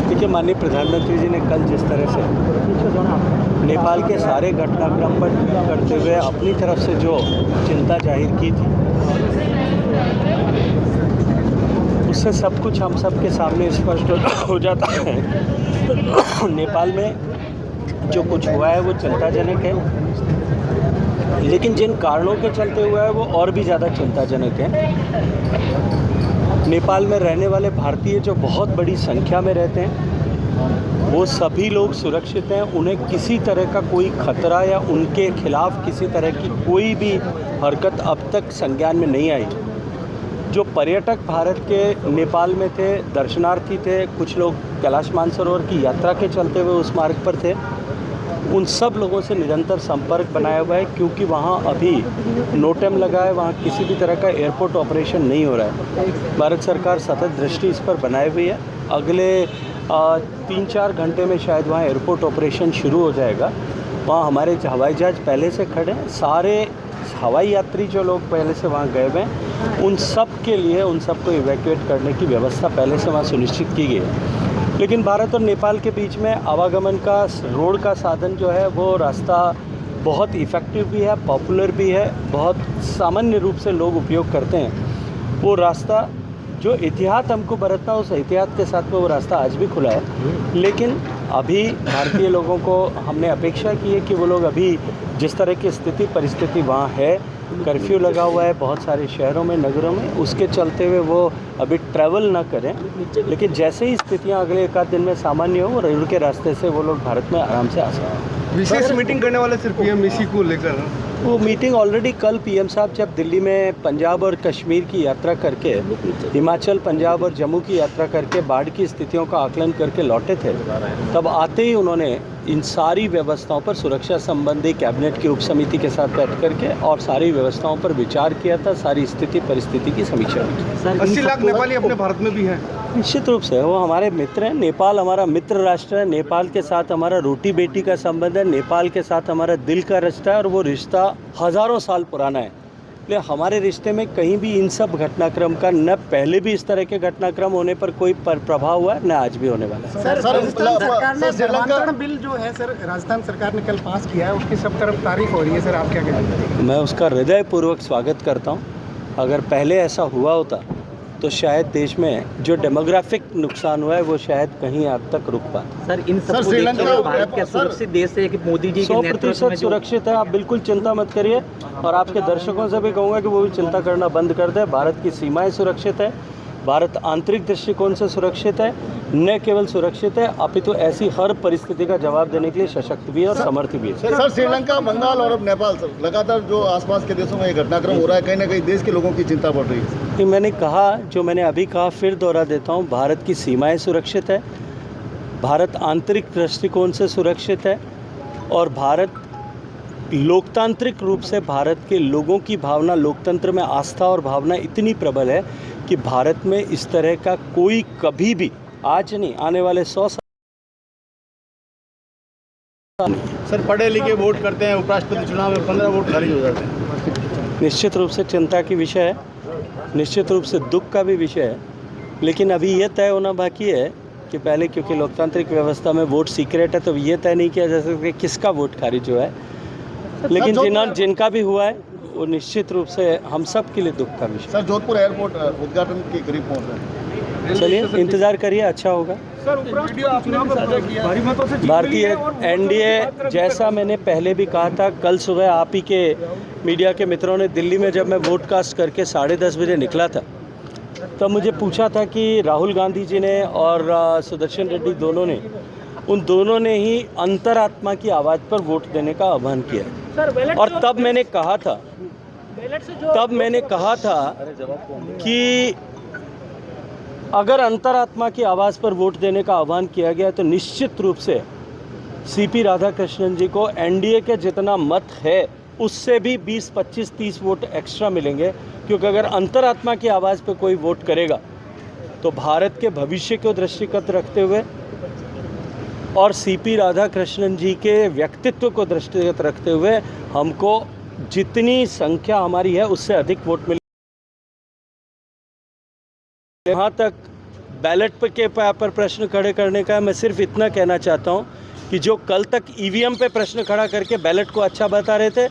देखिए, माननीय प्रधानमंत्री जी ने कल जिस तरह से नेपाल के सारे घटनाक्रम पर टिप्पणी करते हुए अपनी तरफ से जो चिंता जाहिर की थी, उससे सब कुछ हम सब के सामने स्पष्ट हो जाता है। नेपाल में जो कुछ हुआ है वो चिंताजनक है, लेकिन जिन कारणों के चलते हुआ है वो और भी ज़्यादा चिंताजनक है। नेपाल में रहने वाले भारतीय जो बहुत बड़ी संख्या में रहते हैं, वो सभी लोग सुरक्षित हैं। उन्हें किसी तरह का कोई खतरा या उनके खिलाफ किसी तरह की कोई भी हरकत अब तक संज्ञान में नहीं आई। जो पर्यटक भारत के नेपाल में थे, दर्शनार्थी थे, कुछ लोग कैलाश मानसरोवर की यात्रा के चलते हुए उस मार्ग पर थे, उन सब लोगों से निरंतर संपर्क बनाया हुआ है, क्योंकि वहाँ अभी नोटम लगा है, वहाँ किसी भी तरह का एयरपोर्ट ऑपरेशन नहीं हो रहा है। भारत सरकार सतत दृष्टि इस पर बनाए हुई है। अगले 3-4 घंटे में शायद वहाँ एयरपोर्ट ऑपरेशन शुरू हो जाएगा। वहाँ हमारे हवाई जहाज़ पहले से खड़े हैं। सारे हवाई यात्री जो लोग पहले से वहाँ गए हुए हैं, उन सब के लिए उन सबको इवैक्यूएट करने की व्यवस्था पहले से वहाँ सुनिश्चित की गई है। लेकिन भारत और नेपाल के बीच में आवागमन का रोड का साधन जो है, वो रास्ता बहुत इफ़ेक्टिव भी है, पॉपुलर भी है, बहुत सामान्य रूप से लोग उपयोग करते हैं। वो रास्ता जो एहतियात हमको बरतना, उस एहतियात के साथ में वो रास्ता आज भी खुला है। लेकिन अभी भारतीय लोगों को हमने अपेक्षा की है कि वो लोग अभी जिस तरह की स्थिति परिस्थिति वहाँ है, कर्फ्यू लगा हुआ है बहुत सारे शहरों में, नगरों में, उसके चलते हुए वो अभी ट्रैवल ना करें। लेकिन जैसे ही स्थितियाँ अगले एक आध दिन में सामान्य हो, रेल के रास्ते से वो लोग भारत में आराम से आ सकते हैं। विशेष मीटिंग करने वाले सिर्फ पीएम इसी को लेकर, वो मीटिंग ऑलरेडी कल पीएम साहब जब दिल्ली में पंजाब और कश्मीर की यात्रा करके, हिमाचल, पंजाब और जम्मू की यात्रा करके बाढ़ की स्थितियों का आकलन करके लौटे थे, तब आते ही उन्होंने इन सारी व्यवस्थाओं पर सुरक्षा संबंधी कैबिनेट की उप समिति के साथ बैठ करके और सारी व्यवस्थाओं पर विचार किया था, सारी स्थिति परिस्थिति की समीक्षा की। 80 लाख नेपाली अपने भारत में भी हैं। निश्चित रूप से वो हमारे मित्र हैं। नेपाल हमारा मित्र राष्ट्र है। नेपाल के साथ हमारा रोटी बेटी का संबंध है। नेपाल के साथ हमारा दिल का रिश्ता है, और वो रिश्ता हज़ारों साल पुराना है। इसलिए हमारे रिश्ते में कहीं भी इन सब घटनाक्रम का, न पहले भी इस तरह के घटनाक्रम होने पर कोई प्रभाव हुआ है, न आज भी होने वाला है। सर, राजस्थान सरकार ने धर्मांतरण बिल जो है सर, राजस्थान सरकार ने कल पास किया है, उसकी सब तरफ तारीफ हो रही है। सर, आप क्या कहते हैं? मैं उसका हृदयपूर्वक स्वागत करता हूँ। अगर पहले ऐसा हुआ होता तो शायद देश में जो डेमोग्राफिक नुकसान हुआ है वो शायद कहीं हद तक रुक पाता। सर, इन सब श्रीलंका भारत के सुरक्षित देश है कि मोदी जी के नेतृत्व में 100% सुरक्षित है। आप बिल्कुल चिंता मत करिए, और आपके दर्शकों से भी कहूँगा कि वो भी चिंता करना बंद कर दें। भारत की सीमाएं सुरक्षित है, भारत आंतरिक दृष्टिकोण से सुरक्षित है, न केवल सुरक्षित है अपितु ऐसी हर परिस्थिति का जवाब देने के लिए सशक्त भी है और समर्थ भी है। सर, श्रीलंका, बंगाल और अब नेपाल, सर, लगातार जो आसपास के देशों में ये घटनाक्रम हो रहा है, कहीं ना कहीं देश के लोगों की चिंता बढ़ रही है। कि मैंने कहा, जो मैंने अभी कहा फिर दोहरा देता हूँ, भारत की सीमाएं सुरक्षित है, भारत आंतरिक दृष्टिकोण से सुरक्षित है, और भारत लोकतांत्रिक रूप से, भारत के लोगों की भावना, लोकतंत्र में आस्था और भावना इतनी प्रबल है कि भारत में इस तरह का कोई कभी भी, आज नहीं, आने वाले 100 साल। सर, पढ़े लिखे वोट करते हैं, उपराष्ट्रपति चुनाव में 15 वोट खारिज हो जाते हैं। निश्चित रूप से चिंता की विषय है, निश्चित रूप से दुख का भी विषय है। लेकिन अभी ये तय होना बाकी है कि पहले, क्योंकि लोकतांत्रिक व्यवस्था में वोट सीक्रेट है, तो ये तय नहीं किया जा सकता कि किसका वोट खारिज हुआ है। लेकिन जिनका भी हुआ है वो निश्चित रूप से हम सब के लिए दुख का विषय। सर, जोधपुर एयरपोर्ट उद्घाटन के करीब पहुंच रहे हैं। चलिए, इंतज़ार करिए, अच्छा होगा। भारतीय एनडीए, जैसा मैंने पहले भी कहा था, कल सुबह आप ही के मीडिया के मित्रों ने दिल्ली में, जब मैं वोटकास्ट करके 10:30 बजे निकला था, तब मुझे पूछा था कि राहुल गांधी जी ने और सुदर्शन रेड्डी दोनों ने, उन दोनों ने ही अंतरात्मा की आवाज़ पर वोट देने का आह्वान किया। और तब मैंने कहा था कि अगर अंतरात्मा की आवाज़ पर वोट देने का आह्वान किया गया तो निश्चित रूप से सीपी राधाकृष्णन जी को एनडीए के जितना मत है उससे भी 20, 25, 30 वोट एक्स्ट्रा मिलेंगे, क्योंकि अगर अंतरात्मा की आवाज़ पर कोई वोट करेगा तो भारत के भविष्य को दृष्टिगत रखते हुए और सीपी राधाकृष्णन जी के व्यक्तित्व को दृष्टिगत रखते हुए हमको जितनी संख्या हमारी है उससे अधिक वोट मिले। जहाँ तक बैलेट पर प्रश्न खड़े करने का मैं सिर्फ इतना कहना चाहता हूँ कि जो कल तक ईवीएम पे प्रश्न खड़ा करके बैलेट को अच्छा बता रहे थे,